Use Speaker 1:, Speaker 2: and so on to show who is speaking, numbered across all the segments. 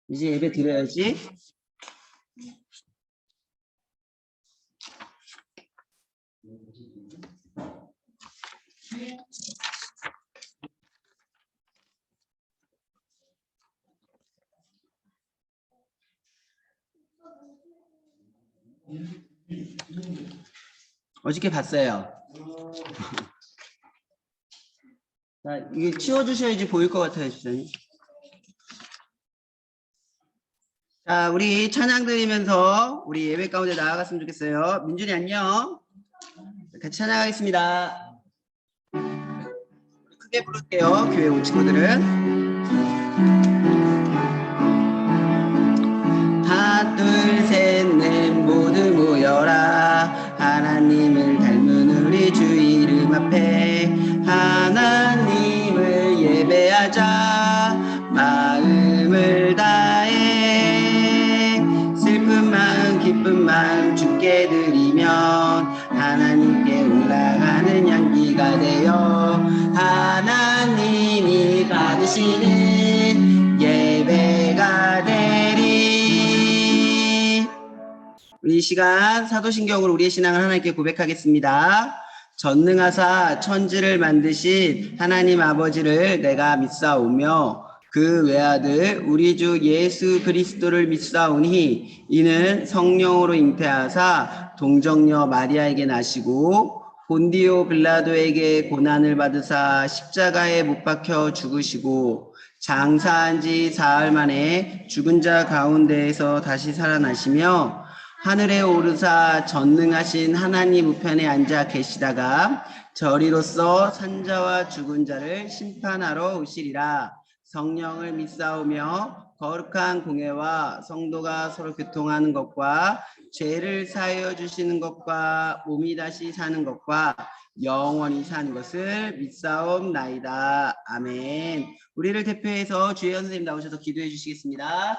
Speaker 1: 이제 예배 드려야지. 어저께 봤어요. 자, 이게 치워주셔야지 보일 것 같아요, 주장님. 자, 우리 찬양 드리면서 우리 예배 가운데 나아갔으면 좋겠어요. 민준이 안녕. 같이 찬양하겠습니다. 크게 부를게요, 교회 온 친구들은. 하나, 둘, 셋, 넷 모두 모여라. 하나님을 닮은 우리 주 이름 앞에 하나님을 예배하자. 마음을 다해 슬픈 마음 기쁜 마음 주께 드리면 하나님께 올라가는 향기가 되어 하나님이 받으시는 예배가 되리. 우리 이 시간 사도신경으로 우리의 신앙을 하나님께 고백하겠습니다. 전능하사 천지를 만드신 하나님 아버지를 내가 믿사오며 그 외아들 우리 주 예수 그리스도를 믿사오니 이는 성령으로 잉태하사 동정녀 마리아에게 나시고 본디오 빌라도에게 고난을 받으사 십자가에 못 박혀 죽으시고 장사한 지 사흘 만에 죽은 자 가운데에서 다시 살아나시며 하늘에 오르사 전능하신 하나님 우편에 앉아 계시다가 저리로서 산자와 죽은 자를 심판하러 오시리라. 성령을 믿사오며 거룩한 공회와 성도가 서로 교통하는 것과 죄를 사하여 주시는 것과 몸이 다시 사는 것과 영원히 사는 것을 믿사옵나이다. 아멘. 우리를 대표해서 주의 선생님 나오셔서 기도해 주시겠습니다.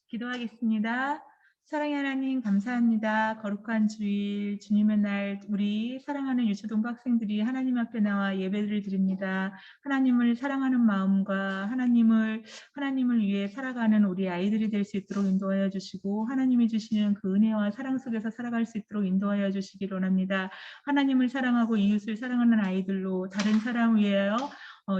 Speaker 2: 기도하겠습니다. 사랑의 하나님 감사합니다. 거룩한 주일 주님의 날 우리 사랑하는 유초동부 학생들이 하나님 앞에 나와 예배를 드립니다. 하나님을 사랑하는 마음과 하나님을 위해 살아가는 우리 아이들이 될 수 있도록 인도하여 주시고 하나님이 주시는 그 은혜와 사랑 속에서 살아갈 수 있도록 인도하여 주시기 원합니다. 하나님을 사랑하고 이웃을 사랑하는 아이들로 다른 사람 위하여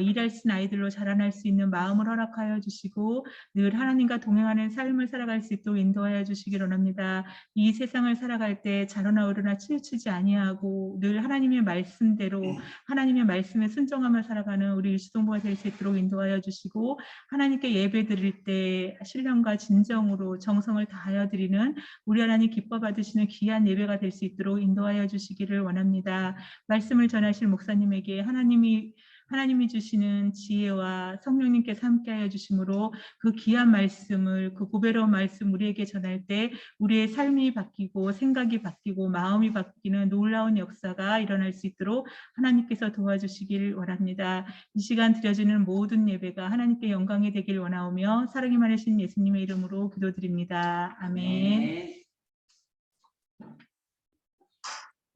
Speaker 2: 일할 수 있는 아이들로 자라날 수 있는 마음을 허락하여 주시고 늘 하나님과 동행하는 삶을 살아갈 수 있도록 인도하여 주시기 원합니다. 이 세상을 살아갈 때 자로나 오르나 치우치지 아니하고 늘 하나님의 말씀대로 하나님의 말씀에 순종하며 살아가는 우리 유치동부가 될 수 있도록 인도하여 주시고 하나님께 예배 드릴 때 신령과 진정으로 정성을 다하여 드리는 우리 하나님 기뻐 받으시는 귀한 예배가 될 수 있도록 인도하여 주시기를 원합니다. 말씀을 전하실 목사님에게 하나님이 주시는 지혜와 성령님께서 함께하여 주심으로 그 귀한 말씀을 그 고배로운 말씀 우리에게 전할 때 우리의 삶이 바뀌고 생각이 바뀌고 마음이 바뀌는 놀라운 역사가 일어날 수 있도록 하나님께서 도와주시길 원합니다. 이 시간 드려지는 모든 예배가 하나님께 영광이 되길 원하오며 사랑이 많으신 예수님의 이름으로 기도드립니다. 아멘.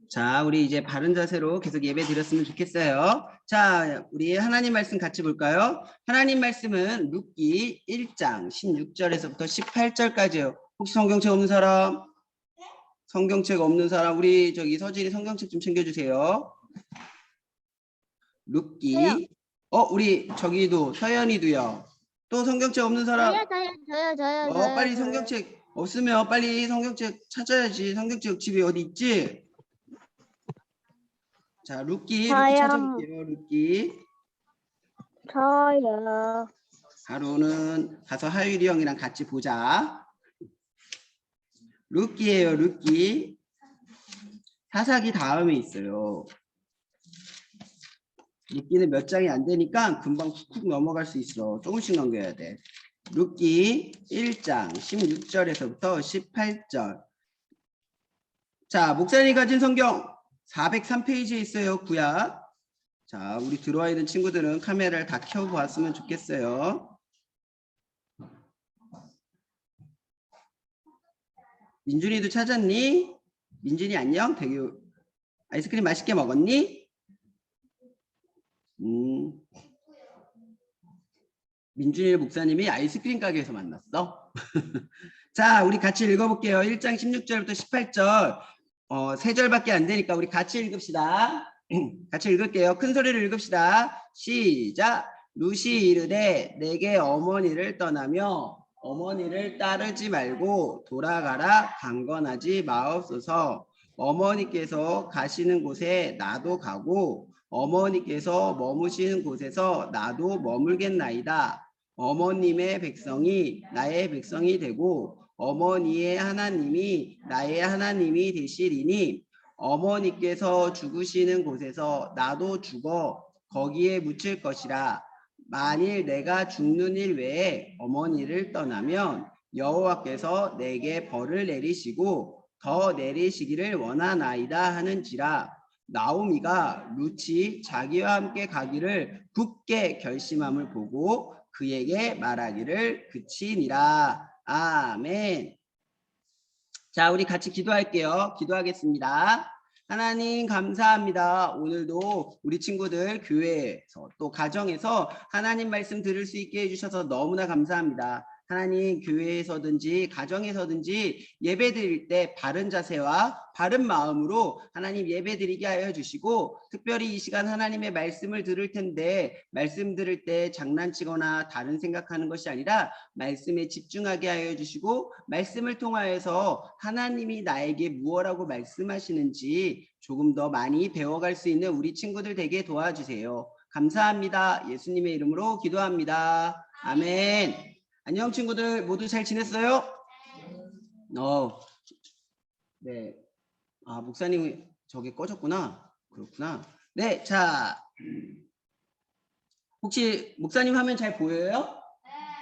Speaker 1: 자, 우리 이제 바른 자세로 계속 예배 드렸으면 좋겠어요. 자, 우리 하나님 말씀 같이 볼까요? 하나님 말씀은 룻기 1장 16절에서부터 18절까지요. 혹시 성경책 없는 사람? 성경책 없는 사람, 우리 저기 서진이 성경책 좀 챙겨주세요. 룻기. 우리 저기도 서연이도요. 또 성경책 없는 사람?
Speaker 3: 저요.
Speaker 1: 빨리 성경책 없으면 빨리 성경책 찾아야지. 성경책 집에 어디 있지? 자, 룻기 찾아볼게요. 룻기.
Speaker 3: 저요.
Speaker 1: 하루는 가서 하율이 형이랑 같이 보자. 룻기예요, 룻기. 사사기 다음에 있어요. 룻기는 몇 장이 안 되니까 금방 훅훅 넘어갈 수 있어. 조금씩 넘겨야 돼. 룻기 1장 16절에서부터 18절. 자, 목사님이 가진 성경 403페이지에 있어요. 구약. 자, 우리 들어와 있는 친구들은 카메라를 다 켜보았으면 좋겠어요. 민준이도 찾았니? 민준이 안녕. 되게 아이스크림 맛있게 먹었니? 민준일 목사님이 아이스크림 가게에서 만났어. 자, 우리 같이 읽어볼게요. 1장 16절부터 18절. 3절밖에 안 되니까 우리 같이 읽읍시다. 같이 읽을게요. 큰 소리를 읽읍시다. 시작. 룻이 이르되 내게 어머니를 떠나며 어머니를 따르지 말고 돌아가라 강건하지 마옵소서. 어머니께서 가시는 곳에 나도 가고 어머니께서 머무시는 곳에서 나도 머물겠나이다. 어머님의 백성이 나의 백성이 되고 어머니의 하나님이 나의 하나님이 되시리니 어머니께서 죽으시는 곳에서 나도 죽어 거기에 묻힐 것이라. 만일 내가 죽는 일 외에 어머니를 떠나면 여호와께서 내게 벌을 내리시고 더 내리시기를 원하나이다 하는지라. 나오미가 룻이 자기와 함께 가기를 굳게 결심함을 보고 그에게 말하기를 그치니라. 아멘. 자, 우리 같이 기도할게요. 기도하겠습니다. 하나님 감사합니다. 오늘도 우리 친구들 교회에서 또 가정에서 하나님 말씀 들을 수 있게 해주셔서 너무나 감사합니다. 하나님 교회에서든지 가정에서든지 예배 드릴 때 바른 자세와 바른 마음으로 하나님 예배 드리게 하여 주시고 특별히 이 시간 하나님의 말씀을 들을 텐데 말씀 들을 때 장난치거나 다른 생각하는 것이 아니라 말씀에 집중하게 하여 주시고 말씀을 통하여서 하나님이 나에게 무엇라고 말씀하시는지 조금 더 많이 배워갈 수 있는 우리 친구들 되게 도와주세요. 감사합니다. 예수님의 이름으로 기도합니다. 아멘. 안녕 친구들 모두 잘 지냈어요? 네. 아, 목사님 저게 꺼졌구나. 그렇구나. 네, 자. 혹시 목사님 화면 잘 보여요?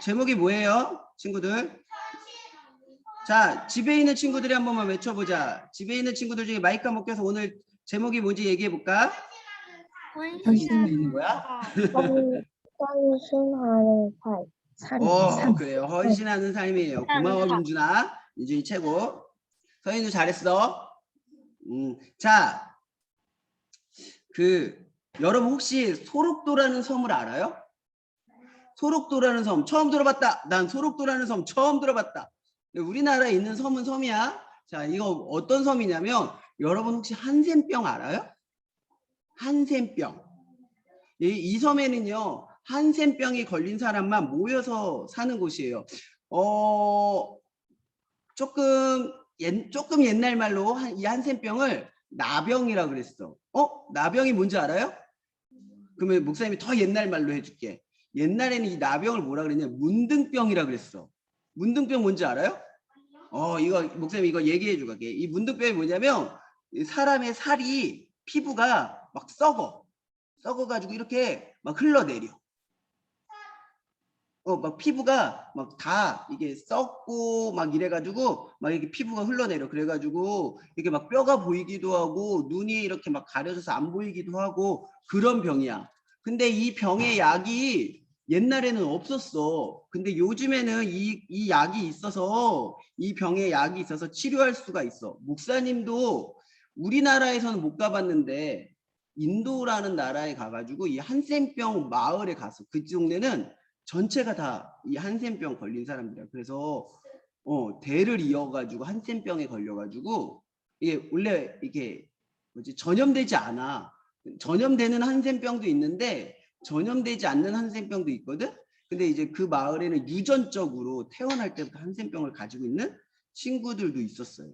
Speaker 1: 제목이 뭐예요? 친구들? 자, 집에 있는 친구들이 한 번만 외쳐보자. 집에 있는 친구들 중에 마이크 한번 껴서 오늘 제목이 뭔지 얘기해볼까? 있는 거야?
Speaker 3: 헌신하는 삶.
Speaker 1: 그래요. 헌신하는 삶이에요. 고마워, 민준아. 민준이 최고. 서인우 잘했어. 자, 여러분 혹시 소록도라는 섬을 알아요? 소록도라는 섬 처음 들어봤다. 난 소록도라는 섬 처음 들어봤다. 우리나라에 있는 섬은 섬이야. 자, 이거 어떤 섬이냐면 여러분 혹시 한센병 알아요? 한센병. 이 섬에는요. 한센병이 걸린 사람만 모여서 사는 곳이에요. 조금 옛날 말로 이 한센병을 나병이라 그랬어. 나병이 뭔지 알아요? 그러면 목사님이 더 옛날 말로 해줄게. 옛날에는 이 나병을 뭐라 그랬냐? 문둥병이라 그랬어. 문둥병 뭔지 알아요? 이거 목사님 이거 얘기해 주고 갈게. 이 문둥병이 뭐냐면 사람의 살이 피부가 막 썩어가지고 이렇게 막 흘러내려. 막 피부가 막 다 이게 썩고 막 이래가지고 막 이렇게 피부가 흘러내려. 그래가지고 이렇게 막 뼈가 보이기도 하고 눈이 이렇게 막 가려져서 안 보이기도 하고 그런 병이야. 근데 이 병의 약이 옛날에는 없었어. 근데 요즘에는 이 약이 있어서 이 병의 약이 있어서 치료할 수가 있어. 목사님도 우리나라에서는 못 가봤는데 인도라는 나라에 가가지고 이 한센병 마을에 갔어. 그 동네는 전체가 다 이 한센병 걸린 사람들이야. 그래서 대를 이어가지고 한센병에 걸려가지고 이게 원래 이게 뭐지 전염되지 않아. 전염되는 한센병도 있는데 전염되지 않는 한센병도 있거든. 근데 이제 그 마을에는 유전적으로 태어날 때부터 한센병을 가지고 있는 친구들도 있었어요.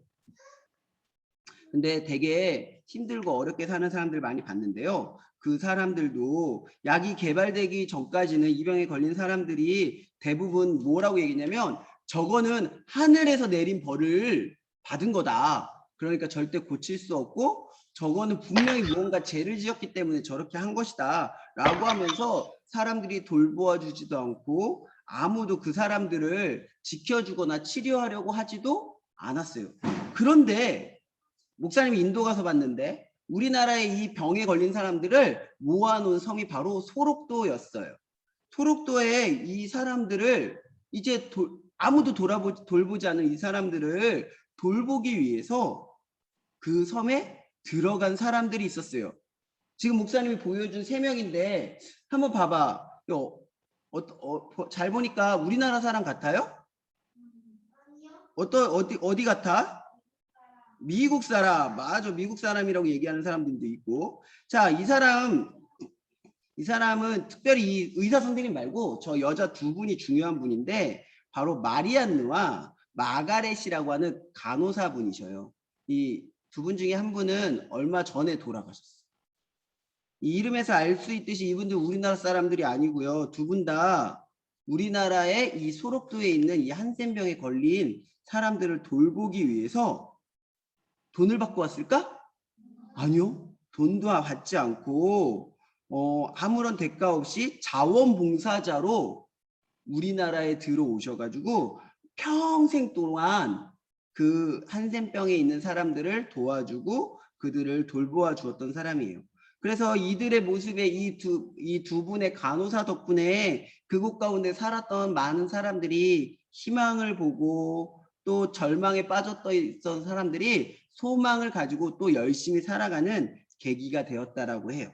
Speaker 1: 근데 되게 힘들고 어렵게 사는 사람들 많이 봤는데요. 그 사람들도 약이 개발되기 전까지는 이 병에 걸린 사람들이 대부분 뭐라고 얘기냐면 저거는 하늘에서 내린 벌을 받은 거다. 그러니까 절대 고칠 수 없고 저거는 분명히 무언가 죄를 지었기 때문에 저렇게 한 것이다 라고 하면서 사람들이 돌보아 주지도 않고 아무도 그 사람들을 지켜주거나 치료하려고 하지도 않았어요. 그런데 목사님이 인도 가서 봤는데 우리나라에 이 병에 걸린 사람들을 모아놓은 섬이 바로 소록도였어요. 소록도에 이 사람들을 이제 아무도 돌보지 않은 이 사람들을 돌보기 위해서 그 섬에 들어간 사람들이 있었어요. 지금 목사님이 보여준 3명인데 한번 봐봐. 잘 보니까 우리나라 사람 같아요? 어디 같아? 미국 사람. 맞아. 미국 사람이라고 얘기하는 사람들도 있고. 자, 이 사람은 특별히 이 의사 선생님 말고 저 여자 두 분이 중요한 분인데 바로 마리안느와 마가렛이라고 하는 간호사 분이셔요. 이 두 분 중에 한 분은 얼마 전에 돌아가셨어요. 이 이름에서 알 수 있듯이 이분들 우리나라 사람들이 아니고요. 두 분 다 우리나라의 이 소록도에 있는 이 한센병에 걸린 사람들을 돌보기 위해서 돈을 받고 왔을까? 아니요. 돈도 받지 않고 아무런 대가 없이 자원봉사자로 우리나라에 들어오셔가지고 평생 동안 그 한센병에 있는 사람들을 도와주고 그들을 돌보아 주었던 사람이에요. 그래서 이들의 모습에 이 두 분의 간호사 덕분에 그곳 가운데 살았던 많은 사람들이 희망을 보고 또 절망에 빠졌던 사람들이 소망을 가지고 또 열심히 살아가는 계기가 되었다라고 해요.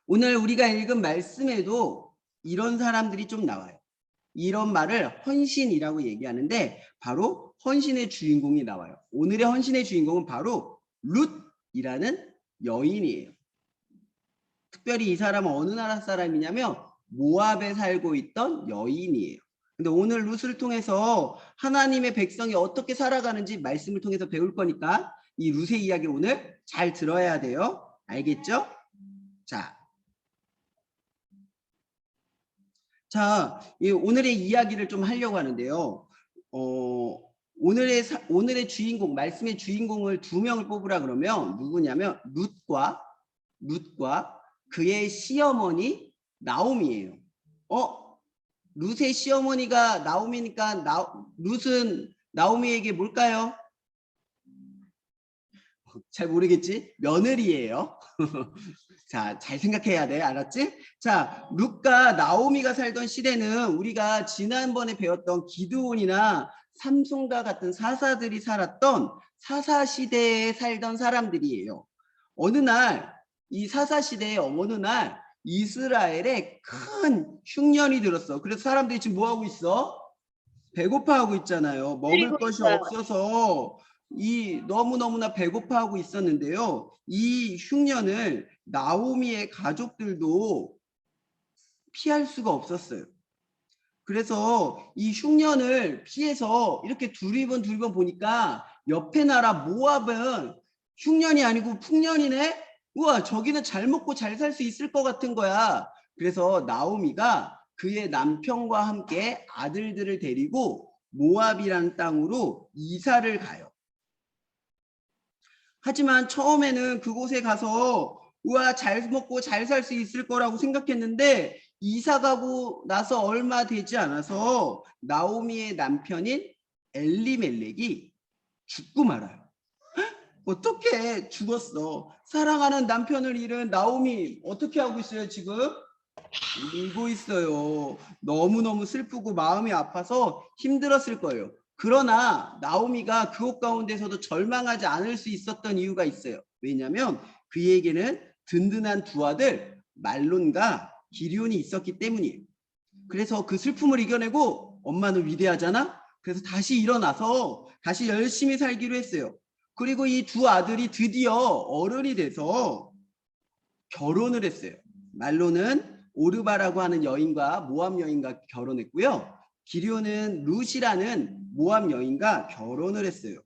Speaker 1: 오늘 우리가 읽은 말씀에도 이런 사람들이 좀 나와요. 이런 말을 헌신이라고 얘기하는데 바로 헌신의 주인공이 나와요. 오늘의 헌신의 주인공은 바로 룻이라는 여인이에요. 특별히 이 사람은 어느 나라 사람이냐면 모압에 살고 있던 여인이에요. 근데 오늘 룻을 통해서 하나님의 백성이 어떻게 살아가는지 말씀을 통해서 배울 거니까 이 룻의 이야기를 오늘 잘 들어야 돼요. 알겠죠? 자, 오늘의 이야기를 좀 하려고 하는데요. 오늘의 주인공, 말씀의 주인공을 두 명을 뽑으라 그러면 누구냐면 룻과 그의 시어머니 나오미예요. 룻의 시어머니가 나오미니까 룻은 나오미에게 뭘까요? 잘 모르겠지? 며느리예요. 자, 잘 생각해야 돼. 알았지? 자, 룻과 나오미가 살던 시대는 우리가 지난번에 배웠던 기드온이나 삼손과 같은 사사들이 살았던 사사 시대에 살던 사람들이에요. 어느 날, 이 사사 시대의 어느 날 이스라엘에 큰 흉년이 들었어. 그래서 사람들이 지금 뭐 하고 있어? 배고파하고 있잖아요. 먹을 것이 없어서 너무너무나 배고파하고 있었는데요. 이 흉년을 나오미의 가족들도 피할 수가 없었어요. 그래서 이 흉년을 피해서 이렇게 두리번 보니까 옆에 나라 모압은 흉년이 아니고 풍년이네? 우와, 저기는 잘 먹고 잘 살 수 있을 것 같은 거야. 그래서 나오미가 그의 남편과 함께 아들들을 데리고 모압이라는 땅으로 이사를 가요. 하지만 처음에는 그곳에 가서 우와, 잘 먹고 잘 살 수 있을 거라고 생각했는데 이사 가고 나서 얼마 되지 않아서 나오미의 남편인 엘리멜렉이 죽고 말아요. 어떻게 죽었어? 사랑하는 남편을 잃은 나오미 어떻게 하고 있어요 지금? 울고 있어요. 너무너무 슬프고 마음이 아파서 힘들었을 거예요. 그러나 나오미가 그곳 가운데서도 절망하지 않을 수 있었던 이유가 있어요. 왜냐하면 그에게는 든든한 두 아들 말론과 기리온이 있었기 때문이에요. 그래서 그 슬픔을 이겨내고 엄마는 위대하잖아. 그래서 다시 일어나서 다시 열심히 살기로 했어요. 그리고 이 두 아들이 드디어 어른이 돼서 결혼을 했어요. 말론은 오르바라고 하는 여인과 모압 여인과 결혼했고요. 기리온은 룻이라는 모압 여인과 결혼을 했어요.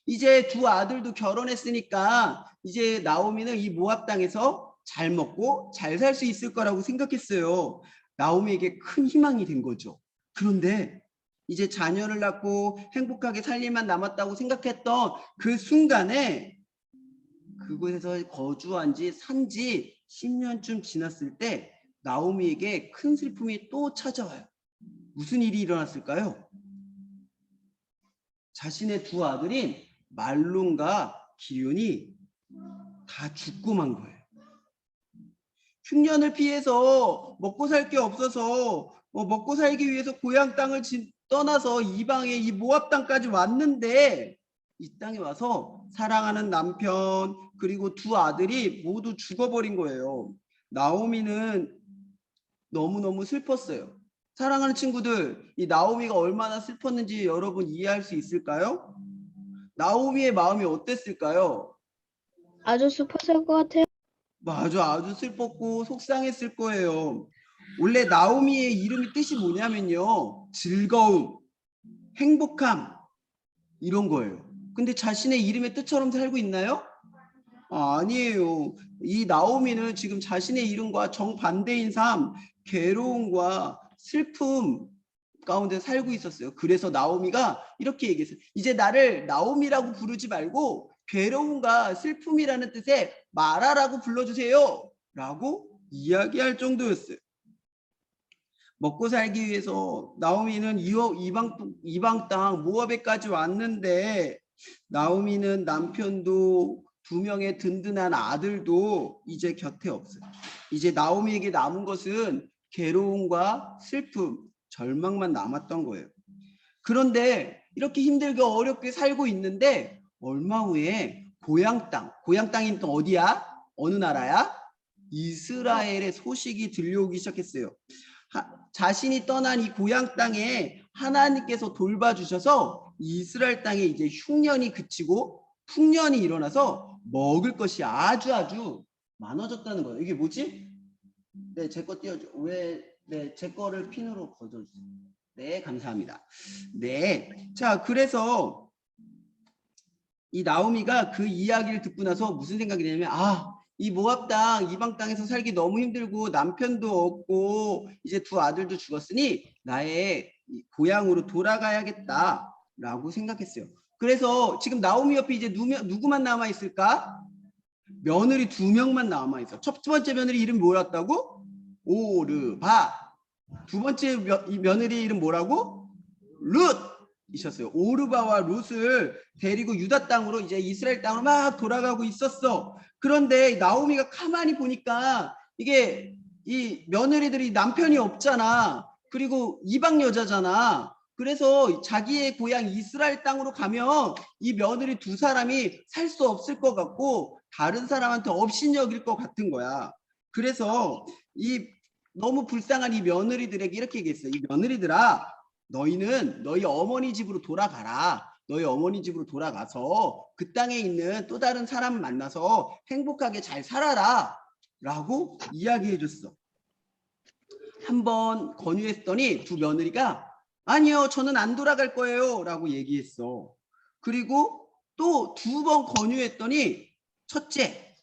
Speaker 1: 이제 두 아들도 결혼했으니까 이제 나오미는 이 모압 땅에서 잘 먹고 잘 살 수 있을 거라고 생각했어요. 나오미에게 큰 희망이 된 거죠. 그런데 이제 자녀를 낳고 행복하게 살 일만 남았다고 생각했던 그 순간에 그곳에서 거주한 지 산 지 10년쯤 지났을 때 나오미에게 큰 슬픔이 또 찾아와요. 무슨 일이 일어났을까요? 자신의 두 아들인 말론과 기리온이 다 죽고 만 거예요. 흉년을 피해서 먹고 살 게 없어서 먹고 살기 위해서 고향 땅을 떠나서 이방의 이 모압 땅까지 왔는데 이 땅에 와서 사랑하는 남편 그리고 두 아들이 모두 죽어버린 거예요. 나오미는 너무너무 슬펐어요. 사랑하는 친구들, 이 나오미가 얼마나 슬펐는지 여러분 이해할 수 있을까요? 나오미의 마음이 어땠을까요?
Speaker 3: 아주 슬펐을 것 같아요.
Speaker 1: 맞아, 아주 슬펐고 속상했을 거예요. 원래 나오미의 이름이 뜻이 뭐냐면요, 즐거움, 행복함 이런 거예요. 근데 자신의 이름의 뜻처럼 살고 있나요? 아니에요. 이 나오미는 지금 자신의 이름과 정반대인 삶, 괴로움과 슬픔 가운데 살고 있었어요. 그래서 나오미가 이렇게 얘기했어요. 이제 나를 나오미라고 부르지 말고 괴로움과 슬픔이라는 뜻의 마라라고 불러주세요. 라고 이야기할 정도였어요. 먹고 살기 위해서 나오미는 이방 땅 모압에까지 왔는데 나오미는 남편도 2명의 든든한 아들도 이제 곁에 없어요. 이제 나오미에게 남은 것은 괴로움과 슬픔, 절망만 남았던 거예요. 그런데 이렇게 힘들게 어렵게 살고 있는데 얼마 후에 고향 땅이 또 어디야? 어느 나라야? 이스라엘의 소식이 들려오기 시작했어요. 자신이 떠난 이 고향 땅에 하나님께서 돌봐주셔서 이스라엘 땅에 이제 흉년이 그치고 풍년이 일어나서 먹을 것이 아주 많아졌다는 거예요. 이게 뭐지? 네, 제 거 띄워줘. 네, 제 거를 핀으로 거둬주세요. 네, 감사합니다. 네, 자, 그래서 이 나오미가 그 이야기를 듣고 나서 무슨 생각이 드냐면, 이 모압 땅, 이방 땅에서 살기 너무 힘들고 남편도 없고 이제 2 아들도 죽었으니 나의 고향으로 돌아가야겠다라고 생각했어요. 그래서 지금 나오미 옆에 이제 누구만 남아 있을까? 며느리 2명만 남아 있어. 첫 번째 며느리 이름 뭐였다고? 오르바. 2번째 며느리 이름 뭐라고? 룻이셨어요. 오르바와 룻을 데리고 유다 땅으로 이제 이스라엘 땅으로 막 돌아가고 있었어. 그런데 나오미가 가만히 보니까 이게 이 며느리들이 남편이 없잖아. 그리고 이방 여자잖아. 그래서 자기의 고향 이스라엘 땅으로 가면 이 며느리 2 사람이 살 수 없을 것 같고 다른 사람한테 업신여길 것 같은 거야. 그래서 이 너무 불쌍한 이 며느리들에게 이렇게 얘기했어요. 이 며느리들아, 너희는 너희 어머니 집으로 돌아가라. 너희 어머니 집으로 돌아가서 그 땅에 있는 또 다른 사람 만나서 행복하게 잘 살아라 라고 이야기해 줬어. 한번 권유했더니 2 며느리가 아니요, 저는 안 돌아갈 거예요 라고 얘기했어. 그리고 또 2번 권유했더니 첫째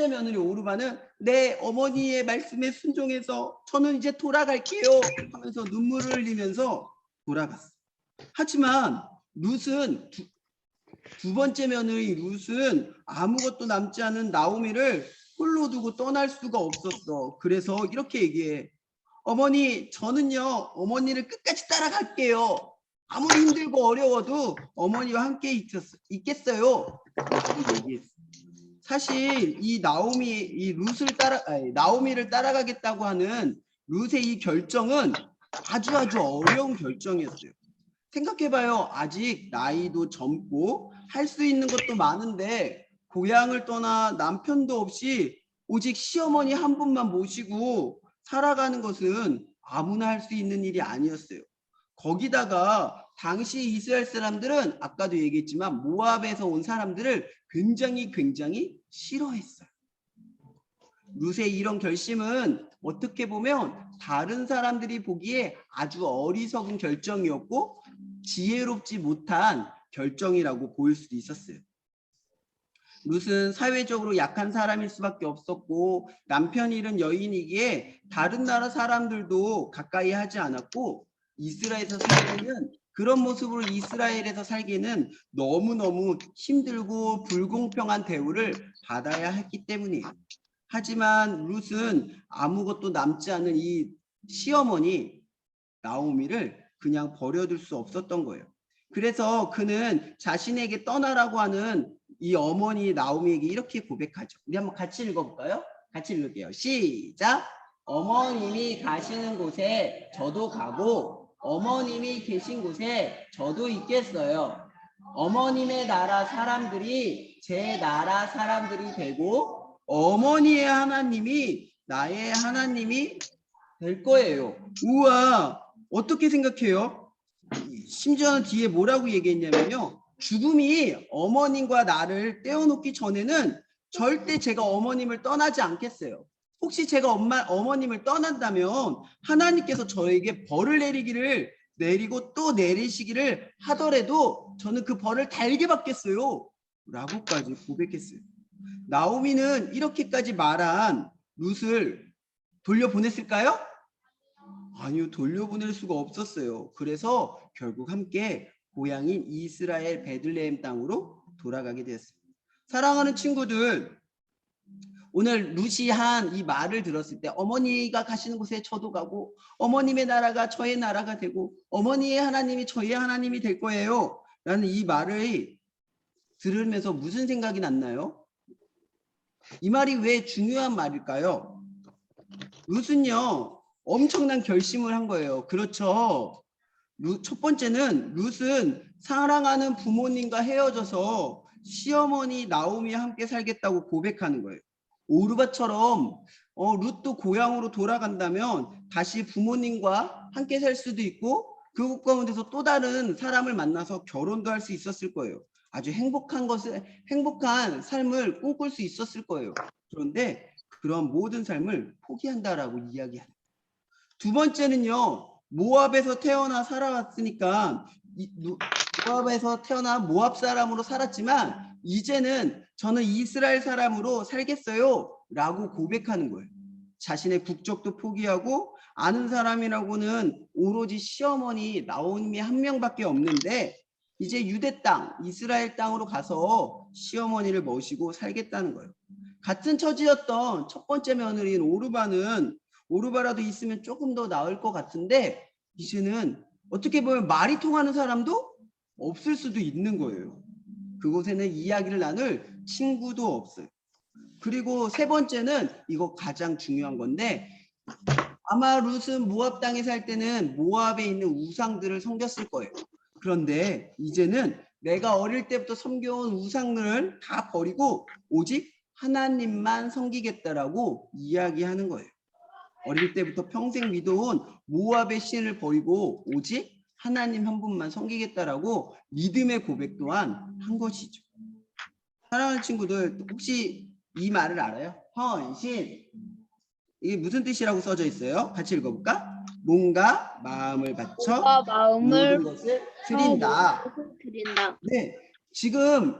Speaker 1: 며느리 오르바는 내 어머니의 말씀에 순종해서 저는 이제 돌아갈게요 하면서 눈물을 흘리면서 돌아갔어. 하지만 룻은 두 번째 며느리 룻은 아무것도 남지 않은 나오미를 홀로 두고 떠날 수가 없었어. 그래서 이렇게 얘기해. 어머니, 저는요 어머니를 끝까지 따라갈게요. 아무리 힘들고 어려워도 어머니와 함께 있겠어요 라고 얘기했어. 사실 이 나오미를 따라가겠다고 하는 룻의 이 결정은 아주 어려운 결정이었어요. 생각해봐요. 아직 나이도 젊고 할 수 있는 것도 많은데 고향을 떠나 남편도 없이 오직 시어머니 한 분만 모시고 살아가는 것은 아무나 할 수 있는 일이 아니었어요. 거기다가 당시 이스라엘 사람들은 아까도 얘기했지만 모압에서 온 사람들을 굉장히 싫어했어요. 룻의 이런 결심은 어떻게 보면 다른 사람들이 보기에 아주 어리석은 결정이었고 지혜롭지 못한 결정이라고 보일 수도 있었어요. 룻은 사회적으로 약한 사람일 수밖에 없었고 남편 잃은 여인이기에 다른 나라 사람들도 가까이 하지 않았고 이스라엘에서 살기는 그런 모습으로 이스라엘에서 살기는 너무너무 힘들고 불공평한 대우를 받아야 했기 때문이에요. 하지만 룻은 아무것도 남지 않은 이 시어머니 나오미를 그냥 버려둘 수 없었던 거예요. 그래서 그는 자신에게 떠나라고 하는 이 어머니 나오미에게 이렇게 고백하죠. 우리 한번 같이 읽어볼까요? 같이 읽을게요. 시작! 어머님이 가시는 곳에 저도 가고 어머님이 계신 곳에 저도 있겠어요. 어머님의 나라 사람들이 제 나라 사람들이 되고 어머니의 하나님이 나의 하나님이 될 거예요. 우와, 어떻게 생각해요? 심지어는 뒤에 뭐라고 얘기했냐면요. 죽음이 어머님과 나를 떼어놓기 전에는 절대 제가 어머님을 떠나지 않겠어요. 혹시 제가 어머님을 떠난다면 하나님께서 저에게 벌을 내리고 또 내리시기를 하더라도 저는 그 벌을 달게 받겠어요. 라고까지 고백했어요. 나오미는 이렇게까지 말한 룻을 돌려보냈을까요? 아니요, 돌려보낼 수가 없었어요. 그래서 결국 함께 고향인 이스라엘 베들레헴 땅으로 돌아가게 되었습니다. 사랑하는 친구들, 오늘 룻이 한 이 말을 들었을 때 어머니가 가시는 곳에 저도 가고 어머님의 나라가 저의 나라가 되고 어머니의 하나님이 저의 하나님이 될 거예요 라는 이 말을 들으면서 무슨 생각이 났나요? 이 말이 왜 중요한 말일까요? 룻은요 엄청난 결심을 한 거예요. 그렇죠. 첫 번째는 룻은 사랑하는 부모님과 헤어져서 시어머니 나오미와 함께 살겠다고 고백하는 거예요. 오르바처럼 룻도 고향으로 돌아간다면 다시 부모님과 함께 살 수도 있고 그 가운데서 또 다른 사람을 만나서 결혼도 할 수 있었을 거예요. 아주 행복한 삶을 꿈꿀 수 있었을 거예요. 그런데 그런 모든 삶을 포기한다라고 이야기합니다. 두 번째는요. 모압에서 태어나 살아왔으니까 모압에서 태어나 모압 사람으로 살았지만 이제는 저는 이스라엘 사람으로 살겠어요 라고 고백하는 거예요. 자신의 국적도 포기하고 아는 사람이라고는 오로지 시어머니 나오미 한 명밖에 없는데 이제 유대 땅 이스라엘 땅으로 가서 시어머니를 모시고 살겠다는 거예요. 같은 처지였던 첫 번째 며느리인 오르바라도 있으면 조금 더 나을 것 같은데 이제는 어떻게 보면 말이 통하는 사람도 없을 수도 있는 거예요. 그곳에는 이야기를 나눌 친구도 없어요. 그리고 세 번째는 이거 가장 중요한 건데 아마 룻은 모압 땅에 살 때는 모압에 있는 우상들을 섬겼을 거예요. 그런데 이제는 내가 어릴 때부터 섬겨온 우상들을 다 버리고 오직 하나님만 섬기겠다라고 이야기하는 거예요. 어릴 때부터 평생 믿어온 모압의 신을 버리고 오직 하나님 한 분만 섬기겠다라고 믿음의 고백 또한 한 것이죠. 사랑하는 친구들 혹시 이 말을 알아요? 헌신. 이게 무슨 뜻이라고 써져 있어요? 같이 읽어볼까? 몸과 마음을 바쳐
Speaker 3: 몸과 마음을
Speaker 1: 모든 것을 드린다.
Speaker 3: 드린다.
Speaker 1: 네, 지금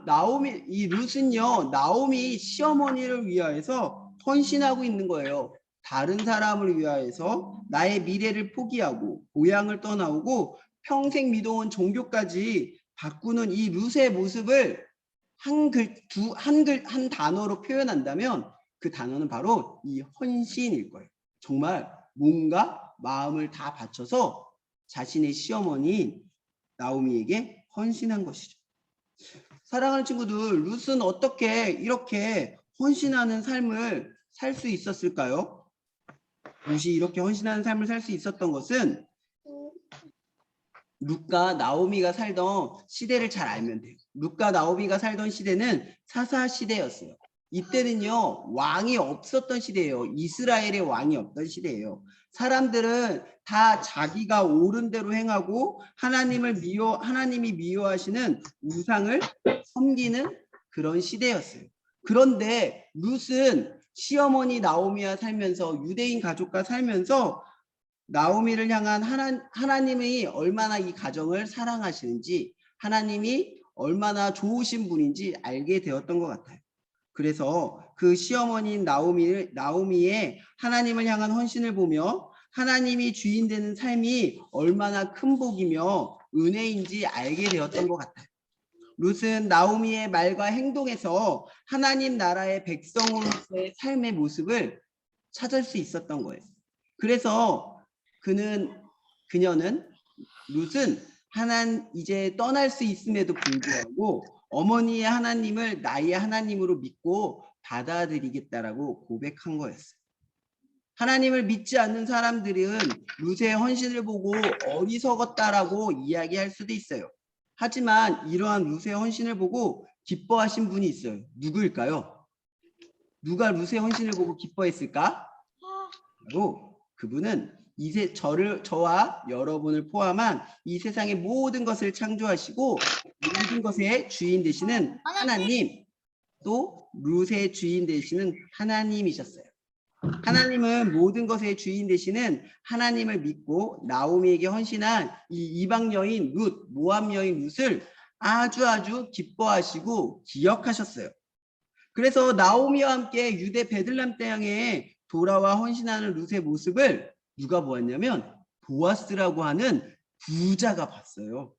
Speaker 1: 이 룻은요, 나오미 시어머니를 위하여서 헌신하고 있는 거예요. 다른 사람을 위하여서 나의 미래를 포기하고 고향을 떠나오고 평생 믿어온 종교까지 바꾸는 이 룻의 모습을 한 단어로 표현한다면 그 단어는 바로 이 헌신일 거예요. 정말 몸과 마음을 다 바쳐서 자신의 시어머니 나오미에게 헌신한 것이죠. 사랑하는 친구들, 룻은 어떻게 이렇게 헌신하는 삶을 살 수 있었을까요? 룻이 이렇게 헌신하는 삶을 살 수 있었던 것은 룻과 나오미가 살던 시대를 잘 알면 돼요. 룻과 나오미가 살던 시대는 사사 시대였어요. 이때는요 왕이 없었던 시대예요. 이스라엘의 왕이 없던 시대예요. 사람들은 다 자기가 옳은 대로 행하고 하나님이 미워하시는 우상을 섬기는 그런 시대였어요. 그런데 룻은 시어머니 나오미와 살면서 유대인 가족과 살면서 나오미를 향한 하나님이 얼마나 이 가정을 사랑하시는지 하나님이 얼마나 좋으신 분인지 알게 되었던 것 같아요. 그래서 그 시어머니인 나오미의 하나님을 향한 헌신을 보며 하나님이 주인 되는 삶이 얼마나 큰 복이며 은혜인지 알게 되었던 것 같아요. 룻은 나오미의 말과 행동에서 하나님 나라의 백성으로서의 삶의 모습을 찾을 수 있었던 거예요. 그래서 그녀는 룻은 이제 떠날 수 있음에도 불구하고 어머니의 하나님을 나의 하나님으로 믿고 받아들이겠다라고 고백한 거였어요. 하나님을 믿지 않는 사람들은 룻의 헌신을 보고 어리석었다라고 이야기할 수도 있어요. 하지만 이러한 룻의 헌신을 보고 기뻐하신 분이 있어요. 누구일까요? 누가 룻의 헌신을 보고 기뻐했을까? 바로 그분은 저와 여러분을 포함한 이 세상의 모든 것을 창조하시고 모든 것의 주인 되시는 하나님, 또 룻의 주인 되시는 하나님이셨어요. 하나님은 모든 것의 주인 되시는 하나님을 믿고 나오미에게 헌신한 이 이방 여인 룻, 모압 여인 룻을 아주 기뻐하시고 기억하셨어요. 그래서 나오미와 함께 유대 베들레헴 땅에 돌아와 헌신하는 룻의 모습을 누가 보았냐면 보아스라고 하는 부자가 봤어요.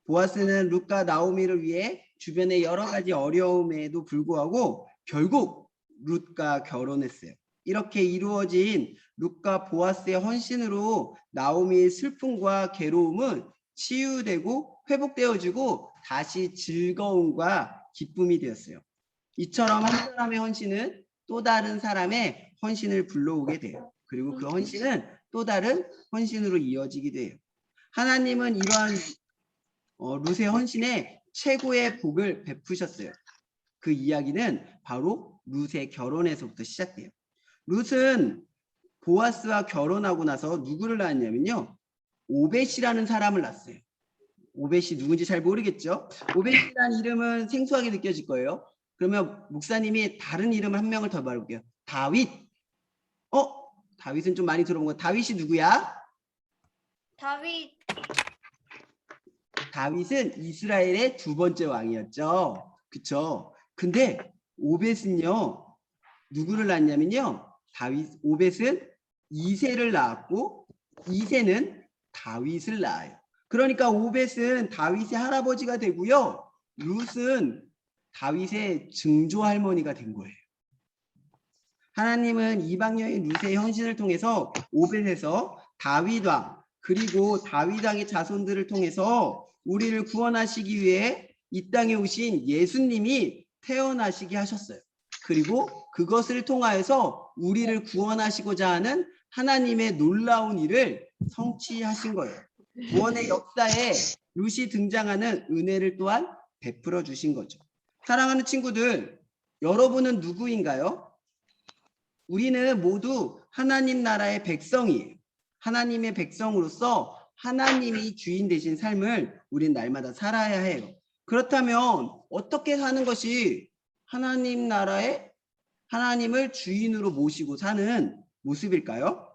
Speaker 1: 보아스는 룻과 나오미를 위해 주변의 여러 가지 어려움에도 불구하고 결국 룻과 결혼했어요. 이렇게 이루어진 룻과 보아스의 헌신으로 나오미의 슬픔과 괴로움은 치유되고 회복되어지고 다시 즐거움과 기쁨이 되었어요. 이처럼 한 사람의 헌신은 또 다른 사람의 헌신을 불러오게 돼요. 그리고 그 헌신은 또 다른 헌신으로 이어지기도 해요. 하나님은 이러한 룻의 헌신에 최고의 복을 베푸셨어요. 그 이야기는 바로 룻의 결혼에서부터 시작돼요. 룻은 보아스와 결혼하고 나서 누구를 낳았냐면요, 오벳이라는 사람을 낳았어요. 오벳이 누군지 잘 모르겠죠? 오벳이라는 이름은 생소하게 느껴질 거예요. 그러면 목사님이 다른 이름 한 명을 더 말해볼게요. 다윗. 다윗은 좀 많이 들어본 거. 다윗이 누구야? 다윗은 이스라엘의 두 번째 왕이었죠. 그쵸? 근데 오벳은요, 누구를 낳았냐면요, 오벳은 이새를 낳았고 이새는 다윗을 낳아요. 그러니까 오벳은 다윗의 할아버지가 되고요, 룻은 다윗의 증조 할머니가 된 거예요. 하나님은 이방 여인 룻의 헌신을 통해서 오벳에서 다윗 왕, 그리고 다윗 왕의 자손들을 통해서 우리를 구원하시기 위해 이 땅에 오신 예수님이 태어나시게 하셨어요. 그리고 그것을 통하여서 우리를 구원하시고자 하는 하나님의 놀라운 일을 성취하신 거예요. 구원의 역사에 룻이 등장하는 은혜를 또한 베풀어 주신 거죠. 사랑하는 친구들, 여러분은 누구인가요? 우리는 모두 하나님 나라의 백성이에요. 하나님의 백성으로서 하나님이 주인 되신 삶을 우린 날마다 살아야 해요. 그렇다면 어떻게 사는 것이 하나님 나라의 하나님을 주인으로 모시고 사는 모습일까요?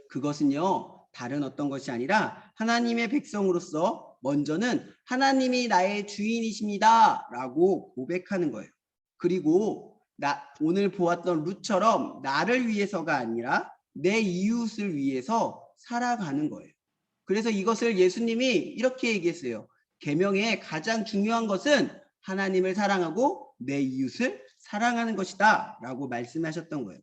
Speaker 1: 그것은요, 다른 어떤 것이 아니라 하나님의 백성으로서 먼저는 하나님이 나의 주인이십니다 라고 고백하는 거예요. 그리고 오늘 보았던 룻처럼 나를 위해서가 아니라 내 이웃을 위해서 살아가는 거예요. 그래서 이것을 예수님이 이렇게 얘기했어요. 계명의 가장 중요한 것은 하나님을 사랑하고 내 이웃을 사랑하는 것이다 라고 말씀하셨던 거예요.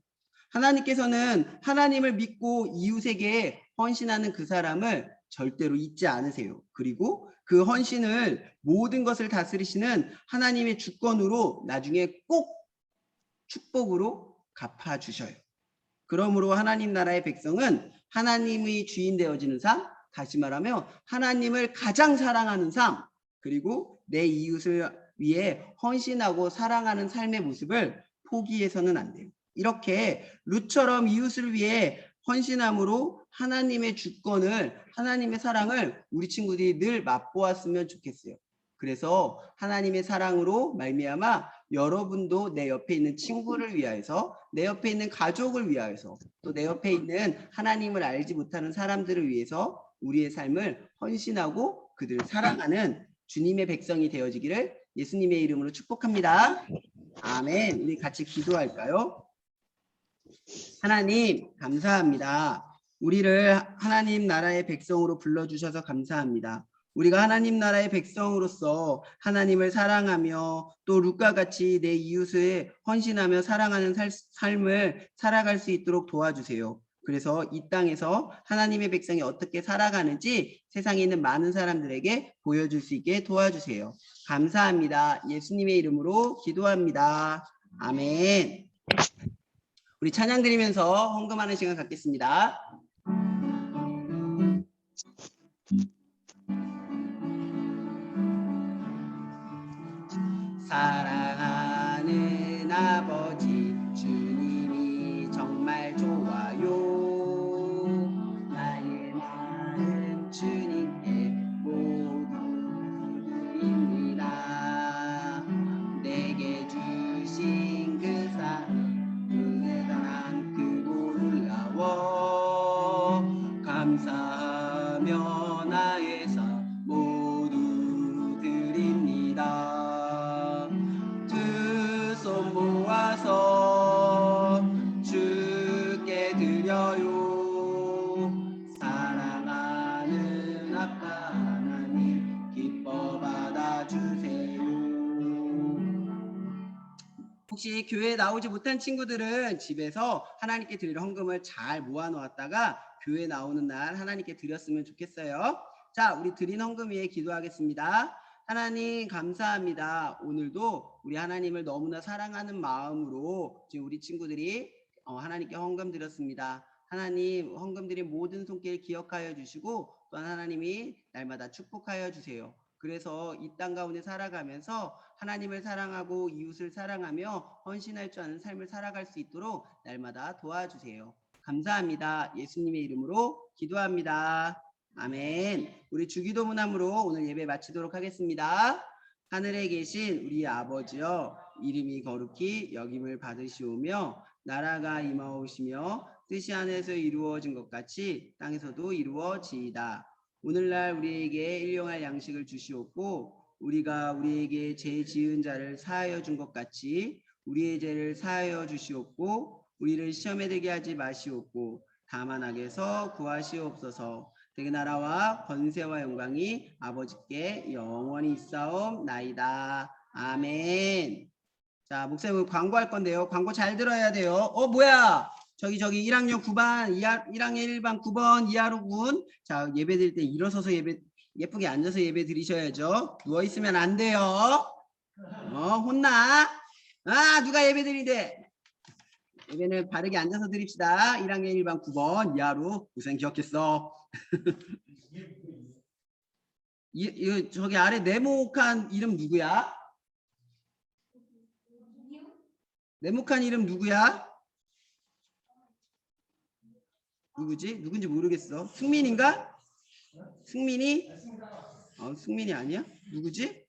Speaker 1: 하나님께서는 하나님을 믿고 이웃에게 헌신하는 그 사람을 절대로 잊지 않으세요. 그리고 그 헌신을 모든 것을 다스리시는 하나님의 주권으로 나중에 꼭 축복으로 갚아주셔요. 그러므로 하나님 나라의 백성은 하나님의 주인 되어지는 삶, 다시 말하면 하나님을 가장 사랑하는 삶, 그리고 내 이웃을 위해 헌신하고 사랑하는 삶의 모습을 포기해서는 안 돼요. 이렇게 룻처럼 이웃을 위해 헌신함으로 하나님의 주권을, 하나님의 사랑을 우리 친구들이 늘 맛보았으면 좋겠어요. 그래서 하나님의 사랑으로 말미암아 여러분도 내 옆에 있는 친구를 위하여서, 내 옆에 있는 가족을 위하여서, 또 내 옆에 있는 하나님을 알지 못하는 사람들을 위해서 우리의 삶을 헌신하고 그들을 사랑하는 주님의 백성이 되어지기를 예수님의 이름으로 축복합니다. 아멘. 우리 같이 기도할까요? 하나님 감사합니다. 우리를 하나님 나라의 백성으로 불러주셔서 감사합니다. 우리가 하나님 나라의 백성으로서 하나님을 사랑하며 또 룻과 같이 내 이웃을 헌신하며 사랑하는 삶을 살아갈 수 있도록 도와주세요. 그래서 이 땅에서 하나님의 백성이 어떻게 살아가는지 세상에 있는 많은 사람들에게 보여줄 수 있게 도와주세요. 감사합니다. 예수님의 이름으로 기도합니다. 아멘. 우리 찬양 드리면서 헌금하는 시간 갖겠습니다. 사랑하는 아버지 주님이 정말 좋아요. 면하에서 모두 드립니다. 두 손 모아서 주께 드려요. 사랑하는 아빠 하나님 기뻐 받아주세요. 혹시 교회에 나오지 못한 친구들은 집에서 하나님께 드릴 헌금을 잘 모아놓았다가 교회 나오는 날 하나님께 드렸으면 좋겠어요. 자, 우리 드린 헌금 위에 기도하겠습니다. 하나님 감사합니다. 오늘도 우리 하나님을 너무나 사랑하는 마음으로 지금 우리 친구들이 하나님께 헌금 드렸습니다. 하나님 헌금 드린 모든 손길 기억하여 주시고 또한 하나님이 날마다 축복하여 주세요. 그래서 이 땅 가운데 살아가면서 하나님을 사랑하고 이웃을 사랑하며 헌신할 줄 아는 삶을 살아갈 수 있도록 날마다 도와주세요. 감사합니다. 예수님의 이름으로 기도합니다. 아멘. 우리 주기도 문함으로 오늘 예배 마치도록 하겠습니다. 하늘에 계신 우리 아버지여, 이름이 거룩히 여김을 받으시오며 나라가 임하오시며 뜻이 하늘에서 이루어진 것 같이 땅에서도 이루어지이다. 오늘날 우리에게 일용할 양식을 주시옵고 우리가 우리에게 죄 지은 자를 사하여 준 것 같이 우리의 죄를 사하여 주시옵고 우리를 시험에 들게 하지 마시옵고 다만 악에서 구하시옵소서. 되게 나라와 권세와 영광이 아버지께 영원히 있사옵나이다. 아멘. 자, 목사님 광고할 건데요. 광고 잘 들어야 돼요. 뭐야? 저기 1학년 9반, 1학년 1반 9번 이하로 군. 자, 예배 드릴 때 일어서서 예쁘게 앉아서 예배 드리셔야죠. 누워 있으면 안 돼요. 혼나. 누가 예배 드리대. 예배는 바르게 앉아서 드립시다. 1학년 1반 9번 이하로. 우선 기억했어. 저기 아래 네모칸 이름 누구야? 네모칸 이름 누구야? 누구지? 누군지 모르겠어. 승민인가? 승민이? 승민이 아니야? 누구지?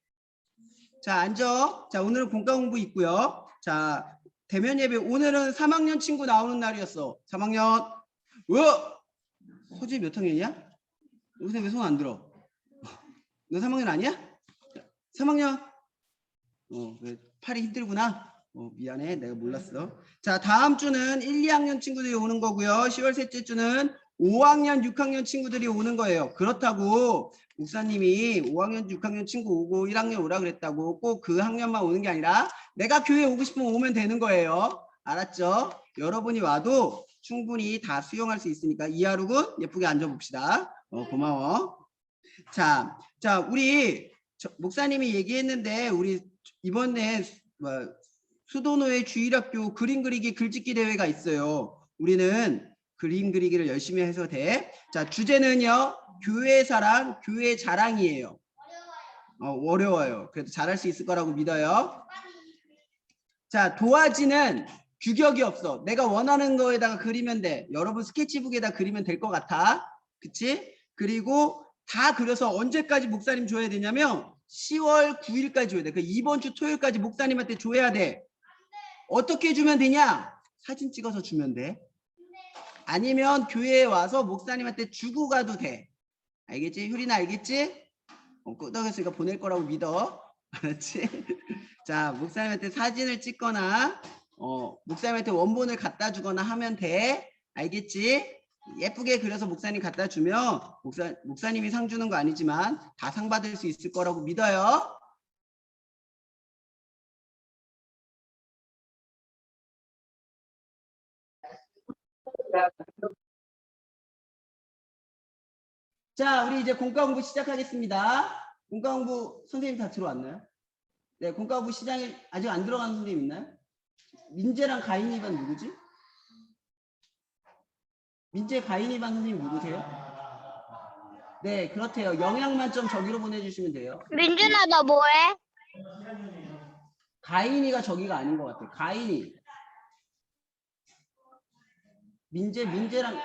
Speaker 1: 자, 앉아. 자, 오늘은 공과 공부 있고요. 자, 대면 예배. 오늘은 3학년 친구 나오는 날이었어. 3학년. 서준이 몇 학년이야? 요새 왜 손 안 들어? 너 3학년 아니야? 3학년. 왜 팔이 힘들구나. 미안해. 내가 몰랐어. 자, 다음 주는 1, 2학년 친구들이 오는 거고요. 10월 셋째 주는 5학년, 6학년 친구들이 오는 거예요. 그렇다고 목사님이 5학년, 6학년 친구 오고 1학년 오라 그랬다고 꼭 그 학년만 오는 게 아니라 내가 교회 오고 싶으면 오면 되는 거예요. 알았죠? 여러분이 와도 충분히 다 수용할 수 있으니까 이하루군 예쁘게 앉아봅시다. 고마워. 자, 우리 목사님이 얘기했는데 우리 이번에 수도노예 주일학교 그림 그리기 글짓기 대회가 있어요. 우리는 그림 그리기를 열심히 해서 돼. 자, 주제는요. 교회 사랑, 교회 자랑이에요. 어려워요. 그래도 잘할 수 있을 거라고 믿어요. 자, 도화지는 규격이 없어. 내가 원하는 거에다가 그리면 돼. 여러분 스케치북에다 그리면 될 것 같아. 그치? 그리고 다 그려서 언제까지 목사님 줘야 되냐면 10월 9일까지 줘야 돼. 그 이번 주 토요일까지 목사님한테 줘야 돼. 어떻게 주면 되냐? 사진 찍어서 주면 돼. 아니면 교회에 와서 목사님한테 주고 가도 돼. 알겠지? 효리나 알겠지? 끄덕였으니까 보낼 거라고 믿어. 알았지? 자, 목사님한테 사진을 찍거나 목사님한테 원본을 갖다 주거나 하면 돼. 알겠지? 예쁘게 그려서 목사님 갖다 주면 목사님이 상 주는 거 아니지만 다 상 받을 수 있을 거라고 믿어요. 자, 우리 이제 공과 공부 시작하겠습니다. 공과 공부 선생님 다 들어왔나요? 네, 공과 공부 시장에 아직 안 들어간 선생님 있나요? 민재랑 가인이 반 누구지? 민재 가인이 반 선생님 누구세요? 네, 그렇대요. 영양만 좀 저기로 보내주시면 돼요.
Speaker 3: 민준아, 너 뭐해?
Speaker 1: 가인이가 저기가 아닌 것 같아. 가인이. 민재랑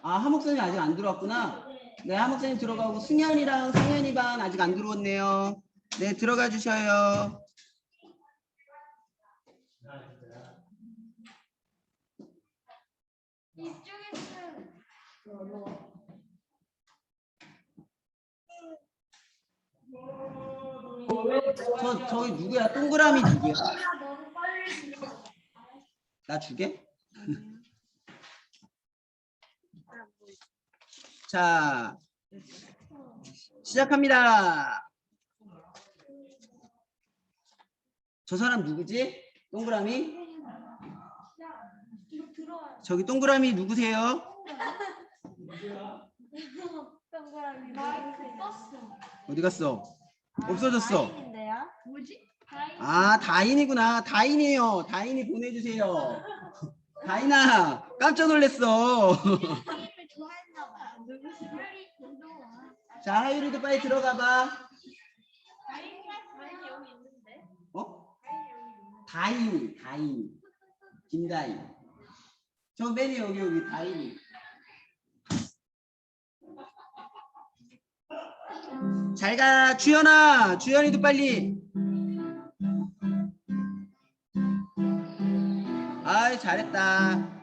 Speaker 1: 하목선이 아직 안 들어왔구나. 네, 하목선이 들어가고 승현이랑 성현이 반 아직 안 들어왔네요. 네, 들어가 주셔요. 저기 누구야? 동그라미 누구야? 나 주게? 자, 시작합니다. 저 사람 누구지? 동그라미? 저기 동그라미 누구세요? 어디 갔어? 없어졌어. 아, 다인이구나. 다인이에요. 다인이 보내주세요. 다인아, 깜짝 놀랐어. 자, 하율이도 빨리 들어가 봐. 어? 다인이. 김다인. 저 맨이 여기 다인이. 잘 가, 주연아. 주연이도 빨리. 아이, 잘했다.